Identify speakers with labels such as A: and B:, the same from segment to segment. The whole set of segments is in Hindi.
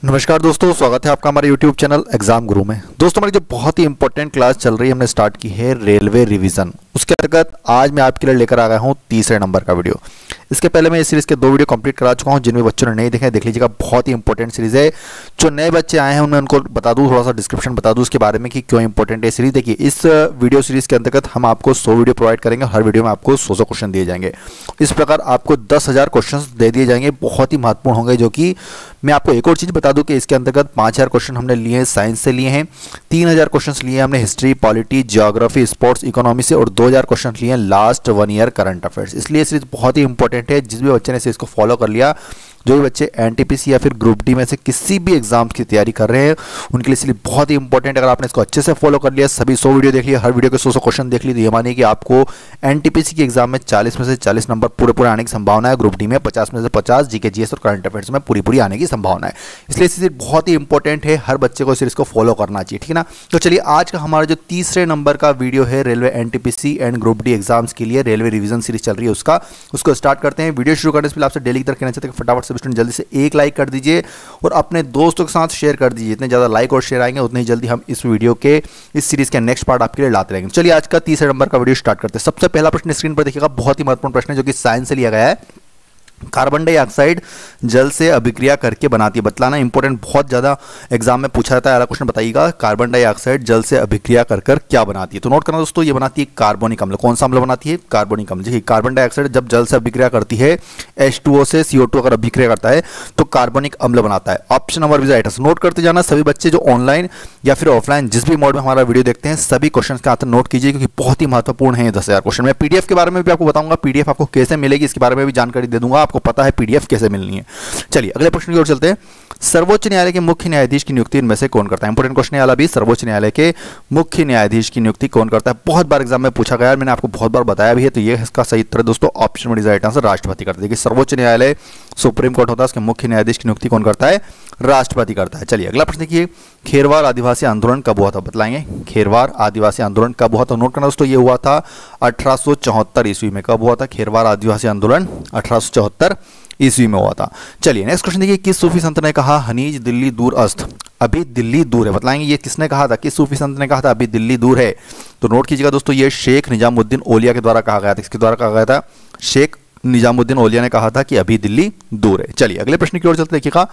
A: नमस्कार दोस्तों, स्वागत है आपका हमारे YouTube चैनल एग्जाम गुरु में। दोस्तों, हमारी जो बहुत ही इंपॉर्टेंट क्लास चल रही है, हमने स्टार्ट की है रेलवे रिवीजन। उसके अंतर्गत आज मैं आपके लिए लेकर आ गया हूं तीसरे नंबर का वीडियो। इसके पहले मैं इस सीरीज के 2 वीडियो कंप्लीट करा चुका हूं, जिनमें बच्चों ने नहीं देखे देख लीजिएगा। बहुत ही इंपॉर्टेंट सीरीज है। जो नए बच्चे आए हैं उन्हें उनको बता दूं, थोड़ा सा डिस्क्रिप्शन बता दूं उसके बारे में कि क्यों इंपॉर्टेंट है सीरीज। देखिए, इस वीडियो सीरीज के अंतर्गत हम आपको 100 वीडियो प्रोवाइड करेंगे। हर वीडियो में आपको 100 क्वेश्चन दिए जाएंगे। इस प्रकार आपको 10,000 क्वेश्चन दे दिए जाएंगे, बहुत ही महत्वपूर्ण होंगे। जो कि मैं आपको एक और चीज़ बता दूं कि इसके अंतर्गत 5,000 क्वेश्चन हमने लिए हैं साइंस से लिए हैं, 3,000 क्वेश्चन लिए हैं हमने history, polity, geography, sports, economy से, और 2,000 क्वेश्चन लिए हैं लास्ट 1 ईयर करंट अफेयर्स। इसलिए सीरीज बहुत ही इंपॉर्टेंट है। जिस भी बच्चे ने इसको फॉलो कर लिया, जो भी बच्चे एनटीपीसी या फिर ग्रुप डी में से किसी भी एग्जाम की तैयारी कर रहे हैं, उनके लिए इसलिए बहुत ही इंपॉर्टेंट। अगर आपने इसको अच्छे से फॉलो कर लिया, सभी 100 वीडियो देख लिया, हर वीडियो के 100 क्वेश्चन देख लिए, तो ये मानिए कि आपको एनटीपीसी के एग्जाम में 40 में से 40 नंबर पूरे आने की संभावना है। ग्रुप डी में 50 में से 50, जीके जीएस और करंट अफेयर्स में पूरी आने की संभावना है। इसलिए सीरीज बहुत ही इंपॉर्टेंट है, हर बच्चे को सीरीज को फॉलो करना चाहिए, ठीक है ना। तो चलिए, आज का हमारा जो तीसरे नंबर का वीडियो है railway NTPC and group D exams के लिए रेलवे रिवीजन सीरीज चल रही है, उसको स्टार्ट करते हैं। वीडियो शुरू करने से पहले आपसे डेली की तरह कहना चाहते हैं, फटाफट से स्टूडेंट जल्दी से एक लाइक कर दीजिए और अपने दोस्तों के साथ शेयर कर दीजिए। जितने ज़्यादा लाइक और शेयर आएंगे, उतनी जल्दी हम इस वीडियो के इस सीरीज के नेक्स्ट पार्ट आपके लिए लाते रहेंगे। चलिए, आज का तीसरे नंबर का वीडियो स्टार्ट करते हैं। सबसे पहला प्रश्न स्क्रीन पर देखिएगा, बहुत ही महत्वपूर्ण प्रश्न है, जो कि साइंस से लिया गया है। कार्बन डाइऑक्साइड जल से अभिक्रिया करके बनाती है। बतलाना इंपॉर्टेंट, बहुत ज्यादा एग्जाम में पूछा जाता है। अगला क्वेश्चन बताइएगा, कार्बन डाइऑक्साइड जल से अभिक्रिया कर क्या बनाती है। तो नोट करना दोस्तों, ये बनाती है कार्बोनिक अम्ल। कौन सा अम्ल बनाती है? कार्बोनिक अम्ल। देखिए, कार्बन डाइऑक्साइड जब जल से अभिक्रिया करती है, H2O से CO2 अगर अभिक्रिया करता है तो कार्बोनिक अम्ल बनाता है। ऑप्शन नंबर बी राइट है। नोट करते जाना सभी बच्चे, जो ऑनलाइन या फिर ऑफलाइन जिस भी मोड में हमारा वीडियो देखते हैं, सभी क्वेश्चन का आंसर नोट कीजिए, क्योंकि बहुत ही महत्वपूर्ण है 10,000 क्वेश्चन। मैं पीडीएफ के बारे में भी आपको बताऊंगा, पीडीएफ आपको कैसे मिलेगी इसके बारे में भी जानकारी दे दूंगा। आपको पता है पीडीएफ कैसे मिलनी है। चलिए, अगले प्रश्न की ओर चलते हैं। सर्वोच्च न्यायालय के मुख्य न्यायाधीश की नियुक्ति इनमें से कौन करता है? इंपॉर्टेंट क्वेश्चन है वाला भी। सर्वोच्च न्यायालय के मुख्य न्यायाधीश की नियुक्ति कौन करता है? बहुत बार एग्जाम में पूछा गया है, मैंने आपको बहुत बार बताया भी है। तो ये इसका सही उत्तर है दोस्तों, ऑप्शन में राइट आंसर राष्ट्रपति करता है। देखिए, सर्वोच्च न्यायालय सुप्रीम कोर्ट होता है, उसके मुख्य न्यायाधीश की नियुक्ति कौन करता है? राष्ट्रपति करता है। चलिए, अगला प्रश्न देखिए, खेरवार आदिवासी आंदोलन कब हुआ था? बतलाएंगे, खेरवार आदिवासी आंदोलन कब हुआ था? नोट करना दोस्तों, ये हुआ था 1874 ईस्वी में। कब हुआ था खेरवार आदिवासी आंदोलन? 1874 ईस्वी में हुआ था। चलिए, नेक्स्ट क्वेश्चन देखिए, किस सूफी संत ने कहा हनीज दिल्ली दूर अस्त, अभी दिल्ली दूर है? बतलाएंगे, ये किसने कहा था? किस सूफी संत ने कहा था अभी दिल्ली दूर है? तो नोट कीजिएगा दोस्तों, ये शेख निजामुद्दीन औलिया के द्वारा कहा गया था। किसके द्वारा कहा गया था? शेख निजामुद्दीन औलिया ने कहा था कि अभी दिल्ली दूर है। चलिए, अगले प्रश्न की ओर चलते देखिएगा,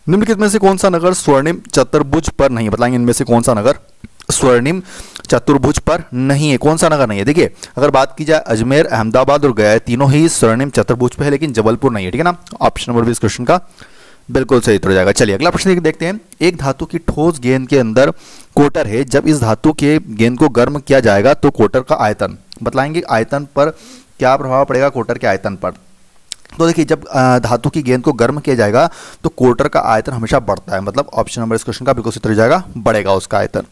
A: निम्नलिखित में से कौन सा नगर स्वर्णिम चतुर्भुज पर नहीं? बताएंगे, इनमें से कौन सा नगर स्वर्णिम चतुर्भुज पर नहीं है? कौन सा नगर नहीं है? देखिए, अगर बात की जाए अजमेर, अहमदाबाद और गया, तीनों ही स्वर्णिम चतुर्भुज पे है, लेकिन जबलपुर नहीं है, ठीक है ना। ऑप्शन नंबर 20 क्वेश्चन का बिल्कुल सही उत्तर हो जाएगा। चलिए, अगला प्रश्न देखते हैं। एक धातु की ठोस गेंद के अंदर कोटर है, जब इस धातु के गेंद को गर्म किया जाएगा तो कोटर का आयतन, बतलाएंगे आयतन पर क्या प्रभाव पड़ेगा? कोटर के आयतन पर। तो देखिए, जब धातु की गेंद को गर्म किया जाएगा तो कोटर का आयतन हमेशा बढ़ता है, मतलब ऑप्शन नंबर इस क्वेश्चन का बिल्कुल सही उत्तर हो जाएगा, बढ़ेगा उसका आयतन।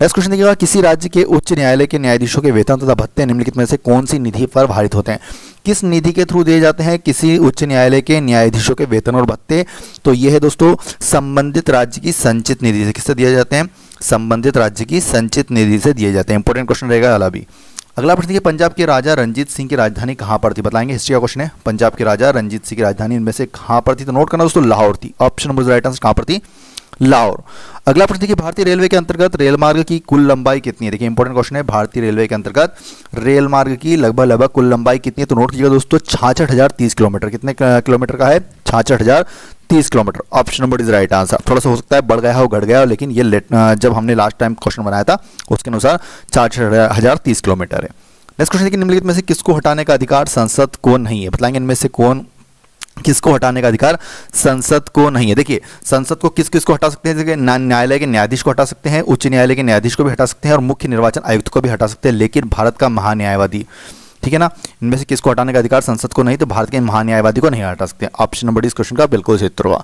A: नेक्स्ट क्वेश्चन देखिएगा, किसी राज्य के उच्च न्यायालय के न्यायाधीशों के वेतन तथा भत्ते निम्नलिखित में से कौन सी निधि पर भारित होते हैं? किस निधि के थ्रू दिए जाते हैं किसी उच्च न्यायालय के न्यायाधीशों के वेतन और भत्ते? तो ये है दोस्तों, संबंधित राज्य की संचित निधि से। किससे दिए जाते हैं? संबंधित राज्य की संचित निधि से दिए जाते हैं। इंपॉर्टेंट क्वेश्चन रहेगा वाला भी। अगला प्रश्न देखिए, पंजाब के राजा रंजीत सिंह की राजधानी कहां पर थी? बताएंगे, हिस्ट्री का क्वेश्चन है। पंजाब के राजा रंजीत सिंह की राजधानी इनमें से कहां पर थी? तो नोट करना दोस्तों, लाहौर थी। ऑप्शन नंबर राइट आंसर कहां पर थी? लाहौर। अगला प्रश्न देखिए, भारतीय रेलवे के अंतर्गत रेल मार्ग की कुल लंबाई कितनी है? देखिए, इंपॉर्टेंट क्वेश्चन है। भारतीय रेलवे के अंतर्गत रेल मार्ग की लगभग कुल लंबाई कितनी है? तो नोट कीजिएगा दोस्तों, 66,030 किलोमीटर। कितने किलोमीटर का है? 66,030 kilometre. Option number is right answer. थोड़ा सा हो सकता है बढ़ गया हो, घट गया हो, लेकिन ये जब हमने लास्ट टाइम क्वेश्चन बनाया था उसके अनुसार 66,030 किलोमीटर है। नेक्स्ट क्वेश्चन देखिए, निम्नलिखित में से किसको हटाने का अधिकार संसद को नहीं है? बताएंगे, इनमें से कौन किसको हटाने का अधिकार संसद को नहीं है? देखिए, संसद को किस किस को हटा सकते हैं? न्यायालय के न्यायाधीश को हटा सकते हैं, उच्च न्यायालय के न्यायाधीश को भी हटा सकते हैं और मुख्य निर्वाचन आयुक्त को भी हटा सकते हैं, लेकिन भारत का महान्यायवादी, ठीक है ना, इनमें से किसको हटाने का अधिकार संसद को नहीं? तो भारत के महान्यायवादी को नहीं हटा सकते। ऑप्शन नंबर इस क्वेश्चन का बिल्कुल सही उत्तर हुआ।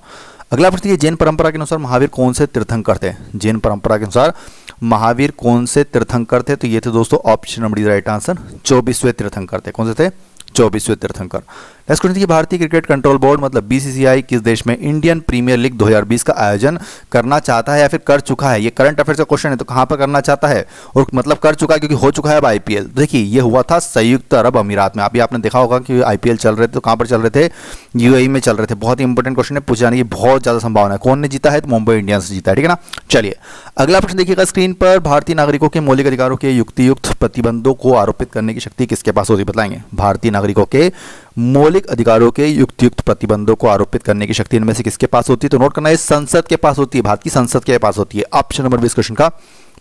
A: अगला प्रश्न है, जैन परंपरा के अनुसार महावीर कौन से तीर्थंकर थे? जैन परंपरा के अनुसार महावीर कौन से तीर्थंकर थे? तो ये थे दोस्तों, ऑप्शन नंबर राइट आंसर 24वें तीर्थंकर थे। कौन से थे? 24वें तीर्थंकर। नेक्स्ट क्वेश्चन देखिए, भारतीय क्रिकेट कंट्रोल बोर्ड मतलब बीसीसीआई किस देश में इंडियन प्रीमियर लीग 2020 का आयोजन करना चाहता है या फिर कर चुका है? ये करंट अफेयर्स का क्वेश्चन है, तो कहां पर करना चाहता है और मतलब कर चुका है, क्योंकि हो चुका है अब आईपीएल। देखिए ये हुआ था संयुक्त अरब अमीरात में। अभी आपने देखा होगा कि आईपीएल चल रहे थे, तो कहां पर चल रहे थे? यूएई में चल रहे थे। बहुत ही इंपॉर्टेंट क्वेश्चन है, पूछे जाने की बहुत ज्यादा संभावना है। कौन ने जीता है? तो मुंबई इंडियंस जीता है, ठीक है ना। चलिए अगला प्रश्न देखिएगा स्क्रीन पर, भारतीय नागरिकों के मौलिक अधिकारों के युक्तियुक्त प्रतिबंधों को आरोपित करने की शक्ति किसके पास होती है? बताएंगे। भारतीय नागरिकों के मौलिक अधिकारों के युक्तियुक्त प्रतिबंधों को आरोपित करने की शक्ति इनमें से किसके पास होती है? तो नोट करना है, संसद के पास होती है, भारत की संसद के पास होती है। ऑप्शन नंबर 20 क्वेश्चन का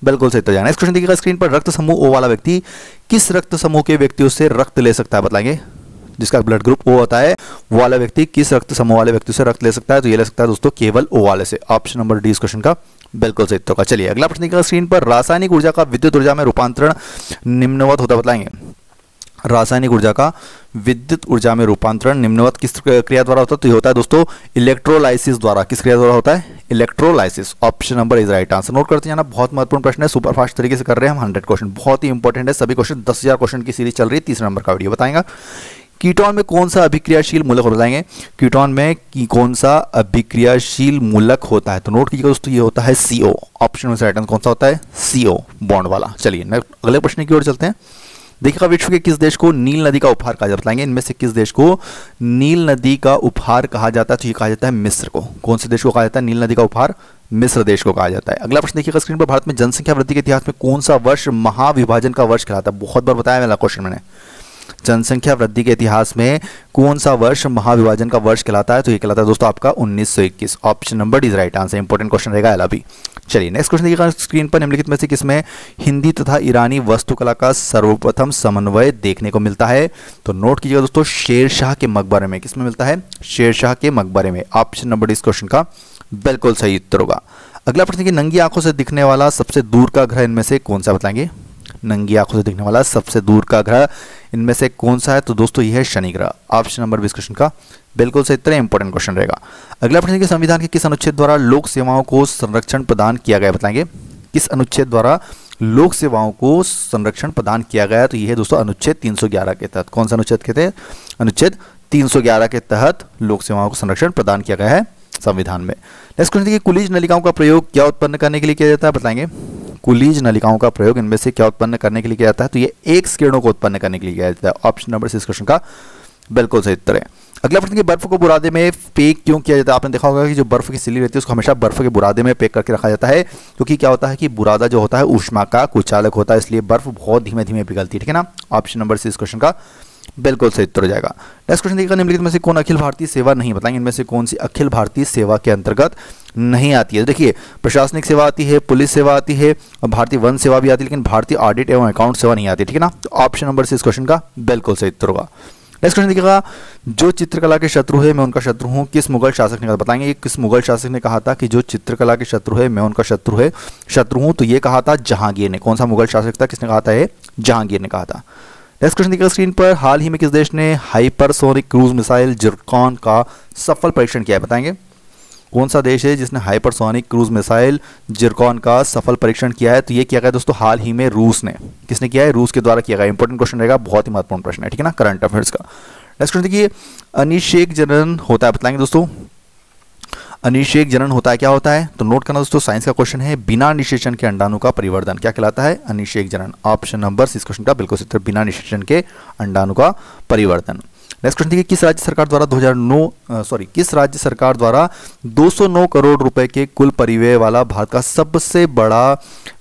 A: बिल्कुल सही उत्तर जाना है। इस क्वेश्चन देखिएगा स्क्रीन पर, रक्त समूह ओ वाला व्यक्ति किस रक्त समूह के व्यक्तियों से रक्त ले सकता है? बताएंगे। जिसका ब्लड ग्रुप ओ होता है वो वाला व्यक्ति किस रक्त समूह वाले व्यक्ति से रक्त ले सकता है? तो ये ले सकता है दोस्तों केवल ओ वाले से। ऑप्शन नंबर डी इस क्वेश्चन का बिल्कुल सही उत्तर होगा। चलिए अगला प्रश्न देखिएगा स्क्रीन पर, रासायनिक ऊर्जा का विद्युत ऊर्जा में रूपांतरण निम्नवत होता है? बताएंगे। रासायनिक ऊर्जा का विद्युत ऊर्जा में रूपांतरण निम्नवत किस क्रिया द्वारा होता है? तो ये होता है दोस्तों इलेक्ट्रोलाइसिस द्वारा। किस क्रिया द्वारा होता है? Electrolysis. Option number is right answer. Note करते जाना, बहुत महत्वपूर्ण प्रश्न है, सुपर फास्ट तरीके से कर रहे हैं हम। 100 क्वेश्चन बहुत ही इंपॉर्टेंट है, सभी क्वेश्चन 10,000 क्वेश्चन की सीरीज चल रही है। तीसरे नंबर का वीडियो बताएंगा। कीटोन में कौन सा अभिक्रियाशील मूलक होता है? कीटोन में कौन सा अभिक्रियाशील मूलक होता है? तो नोट कीजिएगा दोस्तों, ये होता है CO। ऑप्शन में से राइट आंसर कौन सा होता है? CO बॉन्ड वाला। चलिए अगले प्रश्न की ओर चलते हैं। देखिएगा, विश्व के किस देश को नील नदी का उपहार कहा जाता है? बताएंगे। इनमें से किस देश को नील नदी का उपहार कहा जाता है? तो ये कहा जाता है मिस्र को। कौन से देश को कहा जाता है नील नदी का उपहार? मिस्र देश को कहा जाता है। अगला प्रश्न देखिएगा स्क्रीन पर, भारत में जनसंख्या वृद्धि के इतिहास में कौन सा वर्ष महाविभाजन का वर्ष कहलाता है? बहुत बार बताया मेरा क्वेश्चन मैंने। जनसंख्या वृद्धि के इतिहास में कौन सा वर्ष महाविभाजन का वर्ष कहलाता है? तो ये कहलाता है दोस्तों आपका 1921। Option number is right answer. Important question रहेगा अभी। चलिए नेक्स्ट क्वेश्चन देखिएगा स्क्रीन पर, निम्नलिखित में से किसमें हिंदी तथा ईरानी वास्तुकला का सर्वप्रथम समन्वय देखने को मिलता है? तो नोट कीजिएगा दोस्तों, शेरशाह के मकबरे में। किसमें मिलता है? शेरशाह के मकबरे में। ऑप्शन नंबर इस क्वेश्चन का बिल्कुल सही उत्तर होगा। अगला प्रश्न, नंगी आंखों से दिखने वाला सबसे दूर का ग्रह इनमें से कौन सा? बताएंगे। नंगी आंखों से दिखने वाला सबसे दूर का ग्रह इनमें से कौन सा है? तो दोस्तों यह है शनि ग्रह। ऑप्शन नंबर 20 क्वेश्चन का बिल्कुल सही उत्तर। इंपॉर्टेंट क्वेश्चन रहेगा। अगला प्रश्न, के संविधान के किस अनुच्छेद द्वारा लोक सेवाओं को संरक्षण प्रदान किया गया? बताएंगे। किस अनुच्छेद द्वारा लोक सेवाओं को संरक्षण प्रदान किया गया? तो यह है दोस्तों अनुच्छेद 311 के तहत। कौन सा अनुच्छेद के तहत? अनुच्छेद 311 के तहत लोक सेवाओं को संरक्षण प्रदान किया गया है संविधान में। नेक्स्ट क्वेश्चन देखिए, कुलीज नलिकाओं का प्रयोग क्या उत्पन्न करने के लिए किया जाता है? बताएंगे। कुलीज नलिकाओं का प्रयोग इनमें से क्या उत्पन्न करने के लिए किया जाता है? तो ये एक्स किरणों को उत्पन्न करने के लिए किया जाता है। ऑप्शन नंबर 6 क्वेश्चन का बिल्कुल सही उत्तर है। अगला प्रश्न, की बर्फ को बुरादे में पैक क्यों किया जाता है? आपने देखा होगा कि जो बर्फ की सिल्ली रहती है उसको हमेशा बर्फ के बुरादे में पैक करके रखा जाता है, क्योंकि क्या होता है कि बुरादा जो होता है ऊष्मा का कुचालक होता है, इसलिए बर्फ बहुत धीमे धीमे पिघलती है, ठीक है ना। ऑप्शन नंबर 6 क्वेश्चन का बिल्कुल सही उत्तर हो जाएगा। नेक्स्ट क्वेश्चन देखिएगा, निम्नलिखित में से कौन अखिल भारतीय सेवा नहीं? बताएंगे। इनमें से कौन सी अखिल भारतीय सेवा के अंतर्गत नहीं आती है? देखिए, प्रशासनिक सेवा आती है, पुलिस सेवा आती है और भारतीय वन सेवा भी आती है, लेकिन भारतीय ऑडिट एवं अकाउंट सेवा नहीं आती, ठीक है ना। तो ऑप्शन नंबर 6 क्वेश्चन का बिल्कुल सही उत्तर होगा। नेक्स्ट क्वेश्चन देखिएगा, जो चित्रकला के शत्रु है मैं उनका शत्रु हूँ, किस मुगल शासक ने कहा? बताएंगे। ये किस मुगल शासक ने कहा था कि जो चित्रकला के शत्रु है मैं उनका शत्रु हूँ? तो ये कहा था जहांगीर ने। कौन सा मुगल शासक था? किसने कहा था? ये जहांगीर ने कहा था। नेक्स्ट क्वेश्चन देखिएगा स्क्रीन पर, हाल ही में किस देश ने हाइपरसोनिक क्रूज मिसाइल जिरकॉन का सफल परीक्षण किया है? बताएंगे। कौन सा देश है जिसने हाइपरसोनिक क्रूज मिसाइल जिरकॉन का सफल परीक्षण किया है? तो ये किया गया दोस्तों हाल ही में रूस ने। किसने किया है? रूस के द्वारा किया गया। इंपॉर्टेंट क्वेश्चन रहेगा, बहुत ही महत्वपूर्ण प्रश्न है, ठीक है ना, करंट अफेयर्स का। नेक्स्ट क्वेश्चन देखिए, अनिषेक जनन होता है? बताएंगे दोस्तों। अनिषेक जनन होता है, क्या होता है? तो नोट करना दोस्तों, साइंस का क्वेश्चन है। बिना निषेचन के अंडाणु का परिवर्धन क्या कहलाता है? अनिषेक जनन। ऑप्शन नंबर 6 क्वेश्चन का बिल्कुल सही उत्तर, बिना निषेचन के अंडाणु का परिवर्तन। नेक्स्ट क्वेश्चन देखिए, किस राज्य सरकार द्वारा 209 करोड़ रुपए के कुल परिव्यय वाला भारत का सबसे बड़ा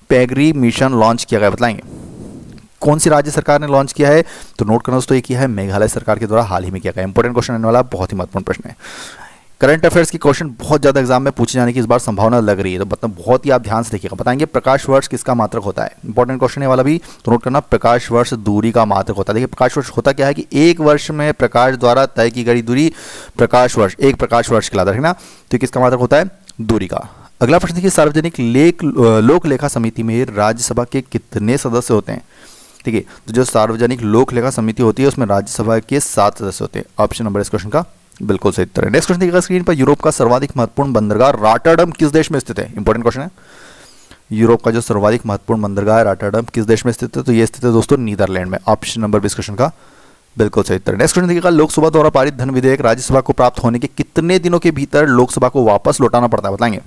A: पैगरी मिशन लॉन्च किया गया? बताएंगे। कौन सी राज्य सरकार ने लॉन्च किया है? तो नोट करना दोस्तों, ये किया है मेघालय सरकार के द्वारा हाल ही में किया गया। इंपॉर्टेंट क्वेश्चन आने वाला, बहुत ही महत्वपूर्ण प्रश्न है। करंट अफेयर्स की क्वेश्चन बहुत ज़्यादा एग्जाम में पूछे जाने की इस बार संभावना लग रही है, तो मतलब बहुत ही आप ध्यान से देखिएगा। बताएंगे प्रकाश वर्ष किसका मात्रक होता है? इंपॉर्टेंट क्वेश्चन है वाला भी, तो नोट करना, प्रकाश वर्ष दूरी का मात्रक होता है। देखिए प्रकाश वर्ष होता क्या है कि एक वर्ष में प्रकाश द्वारा तय की गई दूरी प्रकाश वर्ष, एक प्रकाश वर्ष कहलाता है ना। तो किसका मात्रक होता है? दूरी का। अगला प्रश्न देखिए, सार्वजनिक लोक लेखा समिति में राज्यसभा के कितने सदस्य होते हैं? ठीक है, तो जो सार्वजनिक लोक लेखा समिति होती है उसमें राज्यसभा के 7 सदस्य होते हैं। ऑप्शन नंबर इस क्वेश्चन का बिल्कुल सही उत्तर है। नेक्स्ट क्वेश्चन देखिएगा स्क्रीन पर, यूरोप का सर्वाधिक महत्वपूर्ण बंदरगाह रॉटरडम किस देश में स्थित है? इंपॉर्टेंट क्वेश्चन है। यूरोप का जो सर्वाधिक महत्वपूर्ण बंदरगाह रॉटरडम किस देश में स्थित है? तो ये स्थित है दोस्तों नीदरलैंड में। ऑप्शन नंबर 20 क्वेश्चन का बिल्कुल सही उत्तर। नेक्स्ट क्वेश्चन देखिएगा, लोकसभा द्वारा पारित धन विधेयक राज्यसभा को प्राप्त होने के कितने दिनों के भीतर लोकसभा को वापस लौटाना पड़ता है, बताएंगे।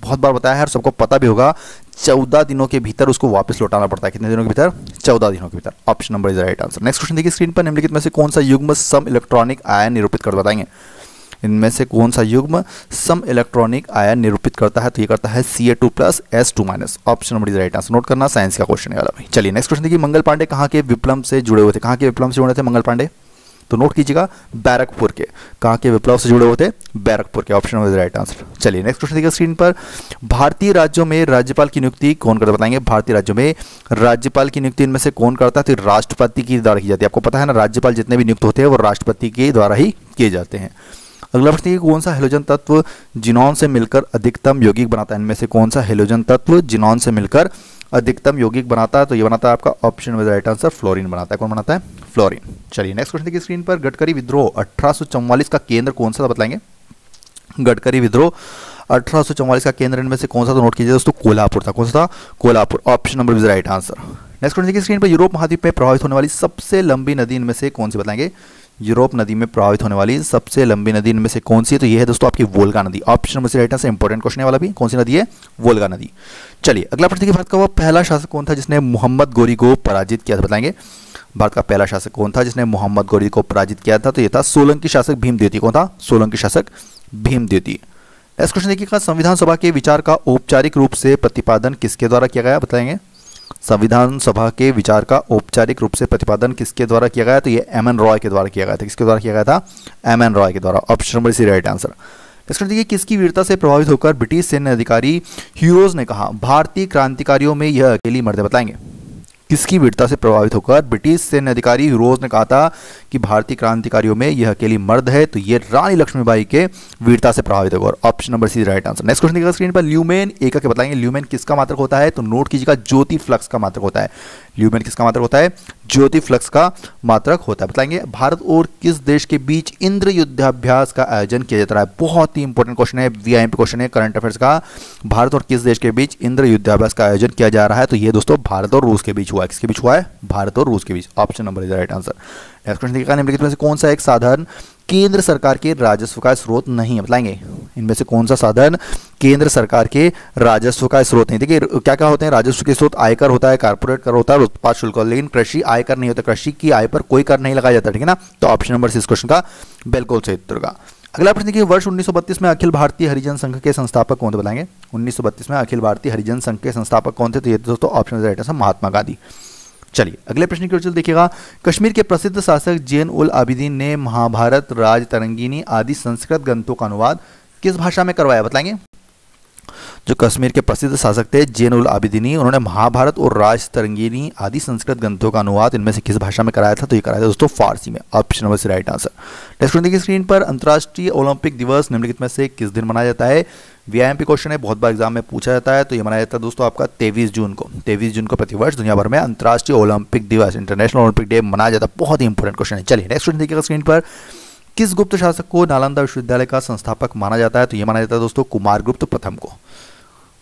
A: बहुत बार बताया है और सबको पता भी होगा, 14 दिनों के भीतर उसको वापस लौटाना पड़ता है। कितने दिनों के भीतर? 14 दिनों के भीतर। Option number is right answer. Next question देखिए स्क्रीन पर, निम्नलिखित में से कौन सा युग्म सम इलेक्ट्रॉनिक आयन निरूपित करता, बताएंगे। इनमें से कौन सा युग्म सम इलेक्ट्रॉनिक आयन निरूपित करता है, तो ये करता है Ca2+ S2-। Option number is right answer. Note करना, साइंस का क्वेश्चन है वाला भाई। चलिए नेक्स्ट क्वेश्चन देखिए, मंगल पांडे कहाँ के विप्लव से जुड़े हुए थे? कहाँ के विप्लव से जुड़े थे मंगल पांडे? तो नोट कीजिएगा, बैरकपुर के। कहाँ के विप्लव से जुड़े हुए थे? बैरकपुर के। Option number is right answer. चलिए नेक्स्ट क्वेश्चन देखिए स्क्रीन पर, भारतीय राज्यों में राज्यपाल की नियुक्ति कौन करता है, बताएंगे। भारतीय राज्यों में राज्यपाल की नियुक्ति इनमें से कौन करता है? तो राष्ट्रपति के द्वारा की जाती है। आपको पता है ना, राज्यपाल जितने भी नियुक्त होते हैं वो राष्ट्रपति के द्वारा ही किए जाते हैं। अगला प्रश्न है, कौन सा हेलोजन तत्व जिनॉन से मिलकर अधिकतम यौगिक बनाता है? इनमें से कौन सा हेलोजन तत्व जिनॉन से मिलकर अधिकतम यौगिक बनाता है? तो ये बनाता है आपका ऑप्शन में राइट आंसर, फ्लोरीन बनाता है। कौन बनाता है? फ्लोरीन। चलिए नेक्स्ट क्वेश्चन देखिए स्क्रीन पर, गडकरी विद्रोह 1844 का केंद्र कौन सा था, बताएंगे। गडकरी विद्रोह 1844 का केंद्र इनमें से कौन सा? तो नोट कीजिए दोस्तों, कोल्हापुर था। कौन सा था? Kolhapur. Option number is right answer. Next question देखिए स्क्रीन पर, यूरोप महाद्वीप में प्रभावित होने वाली सबसे लंबी नदी इनमें से कौन सी, बताएंगे। यूरोप नदी में प्रभावित होने वाली सबसे लंबी नदी इनमें से कौन सी है? तो ये है दोस्तों आपकी वोल्गा नदी। ऑप्शन नंबर से राइट आंसर। इंपॉर्टेंट क्वेश्चन है वाला भी, कौन सी नदी है? वोल्गा नदी। चलिए अगला प्रश्न देखिए, भारत का वो पहला शासक कौन था जिसने मोहम्मद गोरी को पराजित किया था, बताएंगे। भारत का पहला शासक कौन था जिसने मोहम्मद गोरी को पराजित किया था? तो ये था सोलंकी शासक भीमद्वितीय। कौन था? सोलंकी शासक भीमद्वितीय। नेक्स्ट क्वेश्चन देखिएगा, संविधान सभा के विचार का औपचारिक रूप से प्रतिपादन किसके द्वारा किया गया, बताएंगे। संविधान सभा के विचार का औपचारिक रूप से प्रतिपादन किसके द्वारा किया गया? तो ये एम.एन. रॉय के द्वारा किया गया था। किसके द्वारा किया गया था? एम.एन. रॉय के द्वारा। Option number C right answer. Next देखिए, किसकी वीरता से प्रभावित होकर ब्रिटिश सैन्य अधिकारी ह्यूरोज ने कहा भारतीय क्रांतिकारियों में यह अकेली मर्द है, बताएंगे। किसकी वीरता से प्रभावित होकर ब्रिटिश सैन्य अधिकारी ह्यूरोज ने कहा था कि भारतीय क्रांतिकारियों में यह अकेली मर्द है? तो ये रानी लक्ष्मीबाई के वीरता से प्रभावित होकर। Option number C right answer. Next question देखिएगा स्क्रीन पर, ल्यूमेन एकक के बताएंगे। ल्यूमेन किसका मात्रक होता है? तो नोट कीजिएगा, ज्योति फ्लक्स का मात्रक होता है। ल्यूमेन किसका मात्रक होता है? ज्योति फ्लक्स का मात्रक होता है। बताएंगे, भारत और किस देश के बीच इंद्र युद्धाभ्यास का आयोजन किया जाता है? बहुत ही इंपॉर्टेंट क्वेश्चन है, वीआईपी क्वेश्चन है करंट अफेयर्स का। भारत और किस देश के बीच इंद्र युद्धाभ्यास का आयोजन किया जा रहा है? तो ये दोस्तों भारत और रूस के बीच हुआ है। किसके बीच हुआ है? भारत और रूस के बीच। Option number is right answer. Next question देखिएगा, निम्नलिखित में से कौन सा एक साधन केंद्र सरकार के राजस्व का स्रोत नहीं है, बताएंगे। इनमें से कौन सा साधन केंद्र सरकार के राजस्व का स्रोत नहीं? देखिए क्या क्या होते हैं राजस्व के स्रोत? आयकर होता है, कारपोरेट कर होता है, उत्पाद शुल्क। लेकिन कृषि आयकर नहीं होता, कृषि की आय पर कोई कर नहीं लगाया जाता, ठीक है ना। तो ऑप्शन नंबर सी इस क्वेश्चन का बिल्कुल सही उत्तर होगा। अगला प्रश्न देखिए, वर्ष 1932 में अखिल भारतीय हरिजन संघ के संस्थापक कौन थे, बताएंगे। 1932 में अखिल भारतीय हरिजन संघ के संस्थापक कौन थे? तो ये दोस्तों option right answer, Mahatma Gandhi. चलिए अगले प्रश्न की ओर चल देखिएगा, कश्मीर के प्रसिद्ध शासक जैन उल आबिदीन ने महाभारत, राज तरंगिनी आदि संस्कृत ग्रंथों का अनुवाद किस भाषा में करवाया, बताएंगे। जो कश्मीर के प्रसिद्ध शासक थे जैन उल आबिदीनी, उन्होंने महाभारत और राज तरंगिनी आदि संस्कृत ग्रंथों का अनुवाद इनमें से किस भाषा में कराया था? तो ये कराया था दोस्तों फारसी में। ऑप्शन नंबर से राइट आंसर। नेक्स्ट देखिए स्क्रीन पर, अंतर्राष्ट्रीय ओलंपिक दिवस निम्नलिखित में से किस दिन मनाया जाता है? वीआईएमपी क्वेश्चन है, बहुत बार एग्जाम में पूछा जाता है। तो ये मनाया जाता है दोस्तों आपका 23 जून को। 23 जून को प्रतिवर्ष दुनिया भर में अंतर्राष्ट्रीय ओलंपिक दिवस, इंटरनेशनल ओलंपिक डे मनाया जाता है। बहुत ही इंपॉर्टेंट क्वेश्चन है। चलिए नेक्स्ट क्वेश्चन देखिएगा स्क्रीन पर, किस गुप्त शासक को नालंदा विश्वविद्यालय का संस्थापक माना जाता है? तो ये माना जाता है दोस्तों कुमारगुप्त प्रथम को।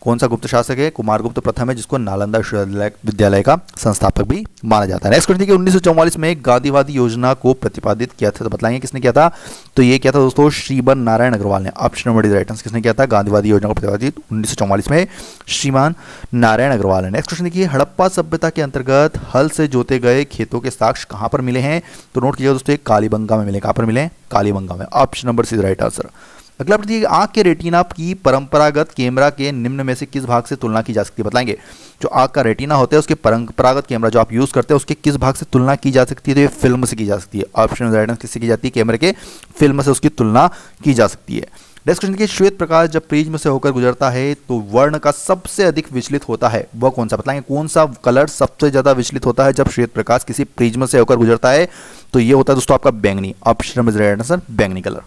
A: कौन सा गुप्त शासक है? कुमारगुप्त प्रथम है, जिसको नालंदा विश्वविद्यालय का संस्थापक भी माना जाता है। नेक्स्ट क्वेश्चन देखिए, 1944 में गांधीवादी योजना को प्रतिपादित किया था, तो बताएंगे किसने किया था? तो ये किया था दोस्तों श्रीमान नारायण अग्रवाल ने। Option number right answer. किसने किया था गांधीवादी योजना को प्रतिपादित 1944 में? श्रीमान नारायण अग्रवाल ने। नेक्स्ट क्वेश्चन देखिए, हड़प्पा सभ्यता के अंतर्गत हल से जोते गए खेतों के साक्ष्य कहां पर मिले हैं? तो नोट कीजिए दोस्तों, कालीबंगा में मिले। कहां पर मिले? कालीबंगा में। Option number C right answer. अगला प्रश्न, आंख के रेटिना की परंपरागत कैमरा के निम्न में से किस भाग से तुलना की जा सकती है, बताएंगे। जो आंख का रेटिना होता है उसके परंपरागत कैमरा जो आप यूज करते हैं उसके किस भाग से तुलना की जा सकती है? तो ये फिल्म से की जा सकती है। ऑप्शन राइट आंसर किससे की जाती है? कैमरे के फिल्म से उसकी तुलना की जा सकती है। नेक्स्ट क्वेश्चन देखिए, श्वेत प्रकाश जब प्रिज्म से होकर गुजरता है तो वर्ण का सबसे अधिक विचलित होता है, वह कौन सा, बताएंगे। कौन सा कलर सबसे ज्यादा विचलित होता है जब श्वेत प्रकाश किसी प्रिज्म से होकर गुजरता है? तो ये होता है दोस्तों आपका बैंगनी। ऑप्शन नंबर राइट आंसर, बैंगनी कलर।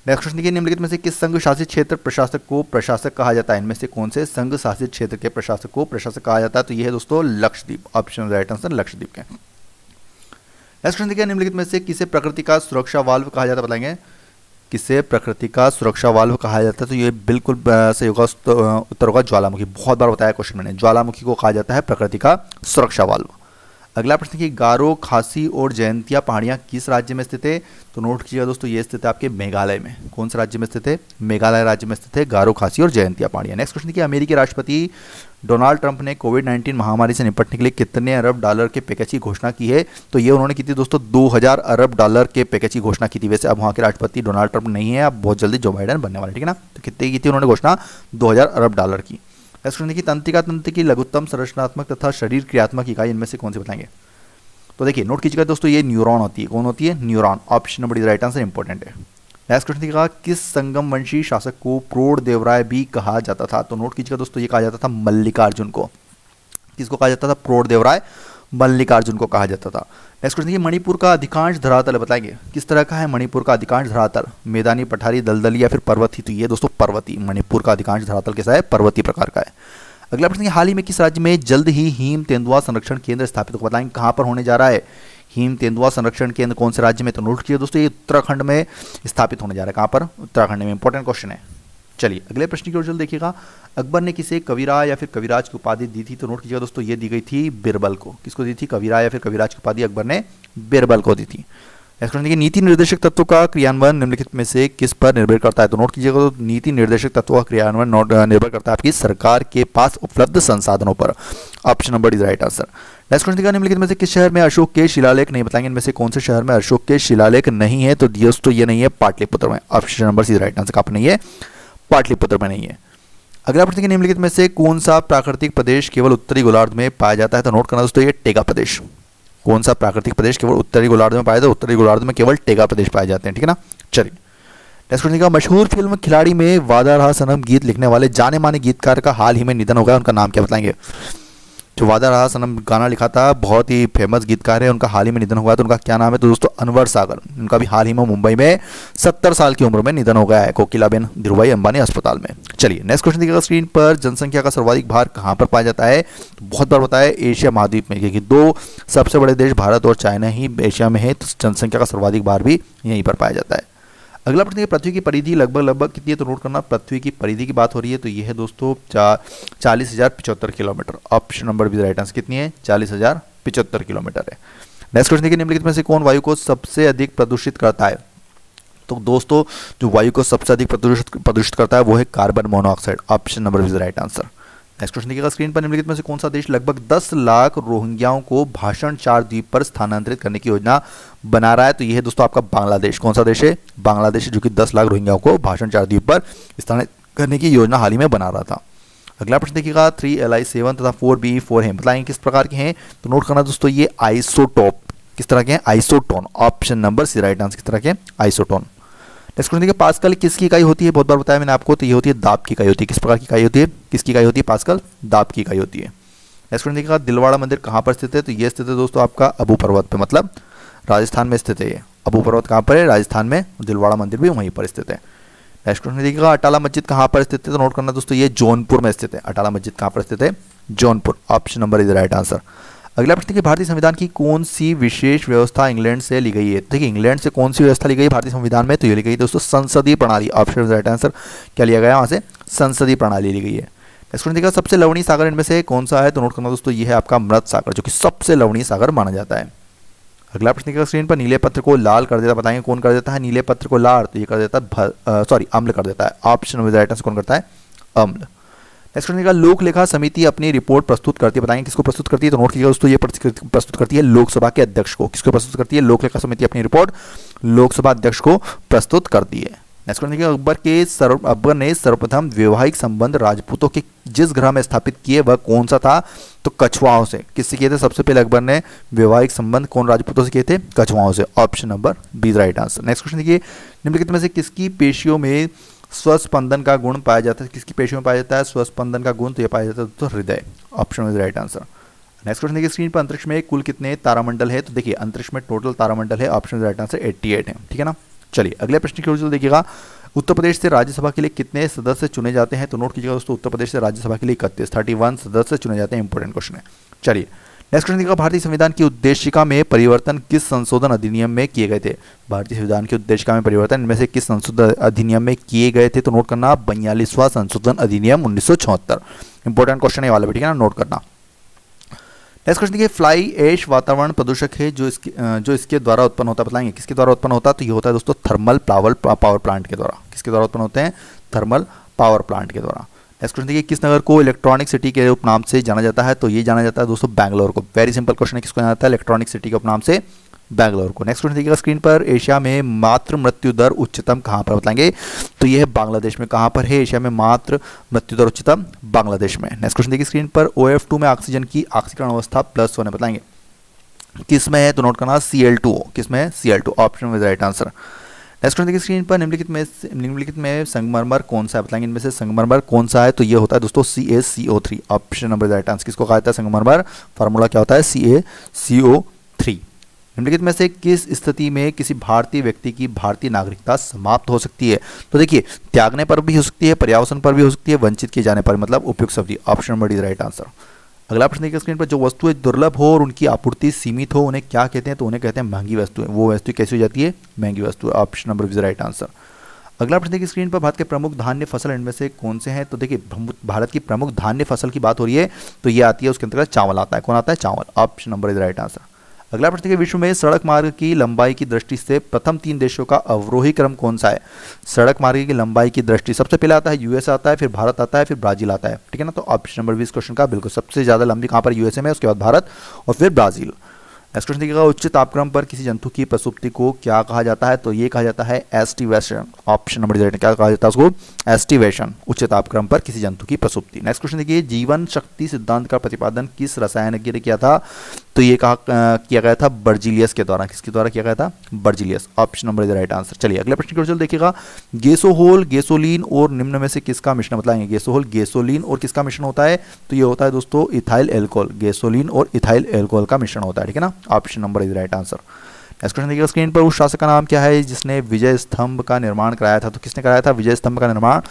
A: नेक्स्ट क्वेश्चन देखिए, निम्नलिखित में से किस संघ शासित क्षेत्र प्रशासक को प्रशासक कहा जाता है? इनमें से कौन से संघ शासित क्षेत्र के प्रशासक को प्रशासक कहा जाता है? तो ये है दोस्तों Lakshadweep. Option right answer, Lakshadweep के। नेक्स्ट क्वेश्चन देखिए, निम्नलिखित में से किसे प्रकृति का सुरक्षा वाल्व कहा जाता है, बताएंगे। किसे प्रकृति का सुरक्षा वाल्व कहा जाता है? तो ये बिल्कुल सही होगा, उत्तर होगा ज्वालामुखी। बहुत बार बताया क्वेश्चन मैंने, ज्वालामुखी को कहा जाता है प्रकृति का सुरक्षा वाल्व। अगला प्रश्न कि गारो, खासी और जयंतिया पहाड़ियाँ किस राज्य में स्थित है? तो नोट कीजिएगा दोस्तों, ये स्थित है आपके मेघालय में। कौन से राज्य में स्थित है? मेघालय राज्य में स्थित है गारो, खासी और जयंतिया पहाड़ियाँ। नेक्स्ट क्वेश्चन कि अमेरिकी राष्ट्रपति डोनाल्ड ट्रंप ने कोविड-19 महामारी से निपटने के लिए कितने अरब डॉलर के पैकेज की घोषणा की है? तो ये उन्होंने की थी दोस्तों 2000 अरब डॉलर के पैकेज की घोषणा की थी। वैसे अब वहाँ के राष्ट्रपति डोनाल्ड ट्रंप नहीं है, अब बहुत जल्दी जो बाइडेन बनने वाले, ठीक है ना। तो कितने की थी उन्होंने घोषणा? 2000 अरब डॉलर की। नेक्स्ट क्वेश्चन की तंत्रिका तंत्र की लघुत्तम संरचनात्मक तथा शरीर क्रियात्मक इकाई इनमें से कौन सी बताएंगे? तो देखिए नोट कीजिएगा दोस्तों, ये न्यूरॉन होती है। कौन होती है? Neuron. Option number right answer important है। नेक्स्ट क्वेश्चन कहा किस संगमवंशी शासक को प्रौढ़देवराय भी कहा जाता था? तो नोट कीजिएगा दोस्तों, ये कहा जाता था मल्लिकार्जुन को। किसको कहा जाता था? प्रौढ़देवराय मल्लिकार्जुन को कहा जाता था। नेक्स्ट क्वेश्चन मणिपुर का अधिकांश धरातल बताएंगे किस तरह का है? मणिपुर का अधिकांश धरातल मैदानी, पठारी, दलदली या फिर पर्वती? तो ये दोस्तों पर्वती। मणिपुर का अधिकांश धरातल कैसा है? पर्वतीय प्रकार का है। अगला प्रश्न हाल ही में किस राज्य में जल्द ही हिम तेंदुआ संरक्षण केंद्र स्थापित होगा? बताएंगे कहां पर होने जा रहा है हिम तेंदुआ संरक्षण केंद्र, कौन से राज्य में? तो नोट कीजिए दोस्तों, ये उत्तराखंड में स्थापित होने जा रहा है। कहां पर? उत्तराखंड में। इंपॉर्टेंट क्वेश्चन है। चलिए अगले प्रश्न की ओर जल्द देखिएगा। अकबर ने किसे कविराज या फिर कविराज की उपाधि दी थी? तो नोट कीजिएगा दोस्तों, ये दी गई थी बिरबल को। किसको दी थी? कविराज या फिर कविराज की उपाधि अकबर ने बिरबल को दी थी। नेक्स्ट क्वेश्चन, नीति निर्देशक तत्व का क्रियान्वयन निम्नलिखित में से किस पर निर्भर करता है? तो नोट कीजिएगा, तो नीति निर्देशक तत्व का क्रियान्वयन निर्भर करता है आपकी सरकार के पास उपलब्ध संसाधनों पर। Option number is right answer. Next question, निम्नलिखित में से किस शहर में अशोक के शिलालेख नहीं? बताएंगे इनमें से कौन से शहर में अशोक के शिलालेख नहीं है? तो दोस्तों ये नहीं है पाटलिपुत्र में। Option number is right answer. कहां पर नहीं है? पाटलिपुत्र में नहीं है। अगला प्रश्न, निम्नलिखित में से कौन सा प्राकृतिक प्रदेश केवल उत्तरी गोलार्ध में पाया जाता है? तो नोट करना दोस्तों, ये टेगा प्रदेश। कौन सा प्राकृतिक प्रदेश केवल उत्तरी गोलार्ध में पाया जाता है? उत्तरी गोलार्ध में केवल टेगा प्रदेश पाए जाते हैं, ठीक है ना। चलिए नेक्स्ट क्वेश्चन का, मशहूर फिल्म खिलाड़ी में वादा रहा सनम गीत लिखने वाले जाने माने गीतकार का हाल ही में निधन हो गया, उनका नाम क्या? बताएंगे। जो वादा रहा सनम गाना लिखा था, बहुत ही फेमस गीतकार है, उनका हाल ही में निधन हुआ, तो उनका क्या नाम है? तो दोस्तों अनवर सागर। उनका भी हाल ही में मुंबई में 70 साल की उम्र में निधन हो गया है, कोकिलाबेन धीरूभाई अंबानी अस्पताल में। चलिए नेक्स्ट क्वेश्चन देखिएगा स्क्रीन पर, जनसंख्या का सर्वाधिक भार कहां पर पाया जाता है? तो बहुत बार बताया एशिया महाद्वीप में, क्योंकि दो सबसे बड़े देश भारत और चाइना ही एशिया में है, तो जनसंख्या का सर्वाधिक भार भी यहीं पर पाया जाता है। अगला प्रश्न, पृथ्वी की परिधि लगभग कितनी है? तो नोट करना, पृथ्वी की परिधि की बात हो रही है, तो ये है दोस्तों 40,075 किलोमीटर। ऑप्शन नंबर भी राइट आंसर। कितनी है? 40,075 किलोमीटर है। नेक्स्ट क्वेश्चन देखिए, निम्नलिखित में से कौन वायु को सबसे अधिक प्रदूषित करता है? तो दोस्तों जो वायु को सबसे अधिक प्रदूषित करता है वो है carbon monoxide. Option number is right answer. Next question देखिएगा स्क्रीन पर, निम्नलिखित में से कौन सा देश लगभग 10 लाख रोहिंग्याओं को भाषण 4 द्वीप पर स्थानांतरित करने की योजना बना रहा है? तो यह है दोस्तों आपका बांग्लादेश। कौन सा देश है? बांग्लादेश, जो कि 10 लाख रोहिंग्याओं को भाषण 4 द्वीप पर स्थानांतरित करने की योजना हाल ही में बना रहा था। अगला प्रश्न देखिएगा, 3Li7 तथा 4Be4 है, बताएंगे किस प्रकार के हैं? तो नोट करना दोस्तों, ये आइसोटोप। किस तरह के हैं? Isotone. Option number C right answer. किस तरह के? आइसोटोन। नेक्स्ट क्वेश्चन देखिए, पास्कल किसकी इकाई होती है? बहुत बार बताया मैंने आपको, तो ये होती है दाब की इकाई होती है। किस प्रकार की इकाई होती है? किसकी इकाई होती है? पास्कल, दाब की इकाई होती है। नेक्स्ट क्वेश्चन देखिएगा, दिलवाड़ा मंदिर कहाँ पर स्थित है? तो ये स्थित है दोस्तों आपका अबू पर्वत पे, मतलब राजस्थान में स्थित है। ये अबू पर्वत कहाँ पर है? राजस्थान में। दिलवाड़ा मंदिर भी वहीं पर स्थित है। नेक्स्ट क्वेश्चन देखिएगा, अटाला मस्जिद कहाँ पर स्थित है? तो नोट करना दोस्तों, ये जौनपुर में स्थित है। अटाला मस्जिद कहाँ पर स्थित है? Jaunpur. Option number is right answer. अगला प्रश्न देखिए, भारतीय संविधान की कौन सी विशेष व्यवस्था इंग्लैंड से ली गई है? देखिए इंग्लैंड से कौन सी व्यवस्था ली गई भारतीय संविधान में? तो ये ली गई दोस्तों संसदीय प्रणाली। Option right answer. क्या लिया गया वहां से? संसदीय प्रणाली ली गई है। नेक्स्ट क्वेश्चन देखिएगा, सबसे लवणीय सागर इनमें से कौन सा है? तो नोट करना दोस्तों, ये है आपका मृत सागर, जो कि सबसे लवणीय सागर माना जाता है। अगला प्रश्न देखिएगा स्क्रीन पर, नीले पत्र को लाल कर देता, बताएंगे कौन कर देता है नीले पत्र को लाल? तो ये कर देता है अम्ल कर देता है। Option right answer. कौन करता है? अम्ल। नेक्स्ट क्वेश्चन का, लोक लेखा समिति अपनी रिपोर्ट प्रस्तुत करती है, बताएंगे किसको प्रस्तुत करती है? तो नोट कीजिएगा दोस्तों, ये प्रस्तुत करती है लोकसभा के अध्यक्ष को। किसको प्रस्तुत करती है? लोक लेखा समिति अपनी रिपोर्ट लोकसभा अध्यक्ष को प्रस्तुत करती है। नेक्स्ट क्वेश्चन, अकबर ने सर्वप्रथम वैवाहिक संबंध राजपूतों के जिस ग्रह में स्थापित किए वह कौन सा था? तो कछुआओं से। किससे किए थे? सबसे पहले अकबर ने वैवाहिक संबंध कौन राजपूतों से किए थे? कछुआओं से। Option number B right answer. Next question देखिए, निम्नलिखित में से किसकी पेशियों में स्वस्पंदन का गुण पाया जाता है? किसकी पेशियों में पाया जाता है स्वस्पंदन का गुण? तो ये पाया जाता है तो हृदय। Option is right answer. Next question देखिए, स्क्रीन पर अंतरिक्ष में कुल कितने तारामंडल है? तो देखिए अंतरिक्ष में टोटल तारामंडल है। ऑप्शन राइट आंसर 88 है, ठीक है ना। चलिए अगले प्रश्न की ओर देखिएगा, उत्तर प्रदेश से राज्यसभा के लिए कितने सदस्य चुने जाते हैं? तो नोट कीजिएगा दोस्तों, उत्तर प्रदेश से राज्यसभा के लिए 31 सदस्य चुने जाते हैं। इंपॉर्टेंट क्वेश्चन है। चलिए नेक्स्ट क्वेश्चन देखिएगा, भारतीय संविधान की उद्देशिका में परिवर्तन किस संशोधन अधिनियम में किए गए थे? भारतीय संविधान की उद्देशिका में परिवर्तन इनमें से किस संशोधन अधिनियम में किए गए थे? तो नोट करना, 42वां संशोधन अधिनियम 1976। इंपॉर्टेंट क्वेश्चन है वाला भी, ठीक है ना, नोट करना। नेक्स्ट क्वेश्चन देखिए, फ्लाई ऐश वातावरण प्रदूषक है जो इसके द्वारा उत्पन्न होता है, बताएंगे किसके द्वारा उत्पन्न होता है? तो ये होता है दोस्तों थर्मल पावर प्लांट के द्वारा। किसके द्वारा उत्पन्न होते हैं? थर्मल पावर प्लांट के द्वारा। नेक्स्ट क्वेश्चन देखिए, किस नगर को इलेक्ट्रॉनिक सिटी के उपनाम से जाना जाता है? तो ये जाना जाता है दोस्तों बैंगलोर को। वेरी सिंपल क्वेश्चन है, किसको जाना जाता है? इलेक्ट्रॉनिक सिटी के उपनाम से बैंगलोर को। नेक्स्ट क्वेश्चन देखिएगा स्क्रीन पर, एशिया में मातृ मृत्यु दर उच्चतम कहाँ पर, बताएंगे? तो ये है बांग्लादेश में। कहाँ पर है एशिया में मातृ मृत्यु दर उच्चतम? बांग्लादेश में। नेक्स्ट क्वेश्चन देखिए स्क्रीन पर, OF2 में ऑक्सीजन की ऑक्सीकरण अवस्था +1 है, बताएंगे किस में है? तो नोट करना Cl2। किस में है? Cl2, option with right answer. Next question देखिए स्क्रीन पर, निम्नलिखित में संगमरमर कौन सा है, बताएंगे इनमें से संगमरमर कौन सा है? तो ये होता है दोस्तों CaCO3, option number right answer. किसको कहा जाता है संगमरमर? फार्मूला क्या होता है? CaCO3। निम्नलिखित में से किस स्थिति में किसी भारतीय व्यक्ति की भारतीय नागरिकता समाप्त हो सकती है? तो देखिए, त्यागने पर भी हो सकती है, पर्यावसन पर भी हो सकती है, वंचित किए जाने पर, मतलब उपयुक्त सब्जी, option number is right answer. अगला प्रश्न देखिए स्क्रीन पर, जो वस्तुएं दुर्लभ हो और उनकी आपूर्ति सीमित हो उन्हें क्या कहते हैं? तो उन्हें कहते हैं महंगी वस्तुएं। वो वस्तु कैसी हो जाती है? महंगी वस्तु, option number is right answer. अगला प्रश्न देखिए स्क्रीन पर, भारत के प्रमुख धान्य फसल इनमें से कौन से हैं? तो देखिए, भारत की प्रमुख धान्य फसल की बात हो रही है तो ये आती है, उसके अंतर्गत चावल आता है। कौन आता है? चावल, option number is right answer. अगला प्रश्न देखिए, विश्व में सड़क मार्ग की लंबाई की दृष्टि से प्रथम 3 देशों का अवरोही क्रम कौन सा है? सड़क मार्ग की लंबाई की दृष्टि सबसे पहले आता है यूएस आता है, फिर भारत आता है, फिर ब्राजील आता है, ठीक है ना। तो ऑप्शन नंबर 20 क्वेश्चन का बिल्कुल सबसे ज्यादा लंबी कहां पर? यूएसए में, उसके बाद भारत और फिर ब्राजील। नेक्स्ट क्वेश्चन देखिएगा, उच्च तापक्रम पर किसी जंतु की प्रसुप्ति को क्या कहा जाता है? तो ये कहा जाता है एस्टिवेशन, ऑप्शन नंबर राइट। क्या कहा जाता है उसको? एस्टिवेशन, उच्च तापक्रम पर किसी जंतु की प्रसुप्ति। नेक्स्ट क्वेश्चन देखिए, जीवन शक्ति सिद्धांत का प्रतिपादन किस रसायनज्ञ ने किया था? तो ये किया गया था बर्जीलियस के द्वारा। किसके द्वारा किया गया था? Berzelius, option number is right answer. चलिए अगले प्रश्न की ओर चल देखिएगा, गैसोहोल गैसोलीन और निम्न में से किसका मिश्रण, बताएंगे गैसोहोल गैसोलीन और किसका मिश्रण होता है? तो ये होता है दोस्तों इथाइल एल्कोहल, गैसोलीन और इथाइल एल्कोहल का मिश्रण होता है, ठीक है ना। Option number is right answer. Next question देखिएगा स्क्रीन पर, उस शासक का नाम क्या है जिसने विजय स्तंभ का निर्माण कराया था? तो किसने कराया था विजय स्तंभ का निर्माण?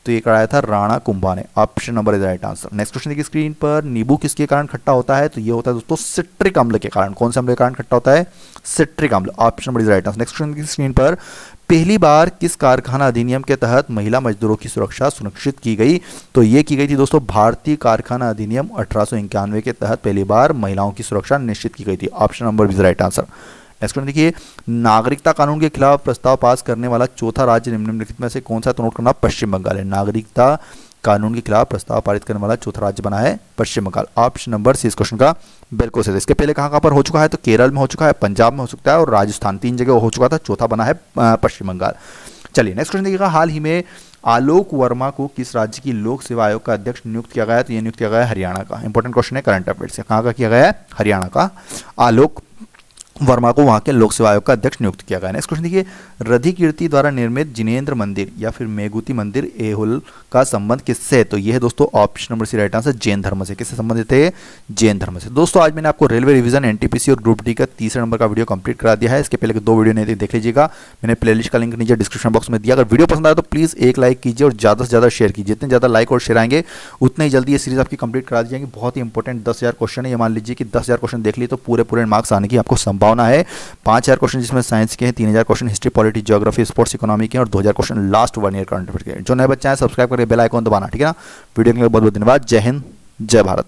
A: तो ये कराया था राणा कुंभा ने, option number is right answer. Next question देखिए स्क्रीन पर, नींबू किसके कारण खट्टा होता है? तो ये होता है दोस्तों सिट्रिक अम्ल के कारण। कौन से अम्ल के कारण खट्टा होता है? सिट्रिक अम्ल, option number is right answer. Next question देखिए स्क्रीन पर, पहली बार किस कारखाना अधिनियम के तहत महिला मजदूरों की सुरक्षा सुनिश्चित की गई? तो ये की गई थी दोस्तों भारतीय कारखाना अधिनियम 1891 के तहत पहली बार महिलाओं की सुरक्षा निश्चित की गई थी, option number is right answer. Next question देखिए, नागरिकता कानून के खिलाफ प्रस्ताव पास करने वाला चौथा राज्य निम्नलिखित में से कौन सा? तो नोट करना पश्चिम बंगाल है। नागरिकता कानून के खिलाफ प्रस्ताव पारित करने वाला चौथा राज्य बना है पश्चिम बंगाल, ऑप्शन नंबर सी इस क्वेश्चन का बिल्कुल सही। इसके पहले कहाँ पर हो चुका है? तो केरल में हो चुका है, पंजाब में हो सकता है और राजस्थान, 3 जगह हो चुका था, चौथा बना है पश्चिम बंगाल। चलिए नेक्स्ट क्वेश्चन देखिएगा, हाल ही में आलोक वर्मा को किस राज्य की लोक सेवा आयोग का अध्यक्ष नियुक्त किया गया है? तो ये नियुक्त किया गया है हरियाणा का। इंपॉर्टेंट क्वेश्चन है करंट अफेयर से, कहाँ का किया गया है? हरियाणा का। आलोक वर्मा को वहां के लोक सेवा आयोग का अध्यक्ष नियुक्त किया गया है। नेक्स्ट क्वेश्चन देखिए, रधि कीर्ति द्वारा निर्मित जिनेंद्र मंदिर या फिर मेघुती मंदिर ऐहोल का संबंध किससे है? तो ये है दोस्तों option number C right answer, Jain धर्म से। किससे संबंधित है? जैन धर्म से। दोस्तों आज मैंने आपको रेलवे रिवीजन, एनटीपीसी और ग्रुप डी का तीसरे नंबर का वीडियो कंप्लीट करा दिया है। इसके पहले के 2 वीडियो नहीं देख लीजिएगा, मैंने प्लेलिस्ट का लिंक नीचे डिस्क्रिप्शन बॉक्स में दिया। अगर वीडियो पसंद आए तो प्लीज एक लाइक कीजिए और ज्यादा से ज्यादा शेयर कीजिए। जितने ज्यादा लाइक और शेयर आएंगे उतने ही जल्दी ये सीरीज आपकी कंप्लीट करा दी जाएंगी। बहुत ही इंपॉर्टेंट 10,000 क्वेश्चन है, ये मान लीजिए कि 10,000 क्वेश्चन देख लिए तो पूरे मार्क्स आने की आपको संभावना है। 5,000 क्वेश्चन जिसमें साइंस के हैं, 3,000 question history, polity, geography, sports, economy के और 2,000 question last 1 year current affair के। जो नए बच्चे हैं सब्सक्राइब करके बेल आइकन दबाना, ठीक है ना। वीडियो के लिए बहुत बहुत धन्यवाद। जय हिंद, जय भारत।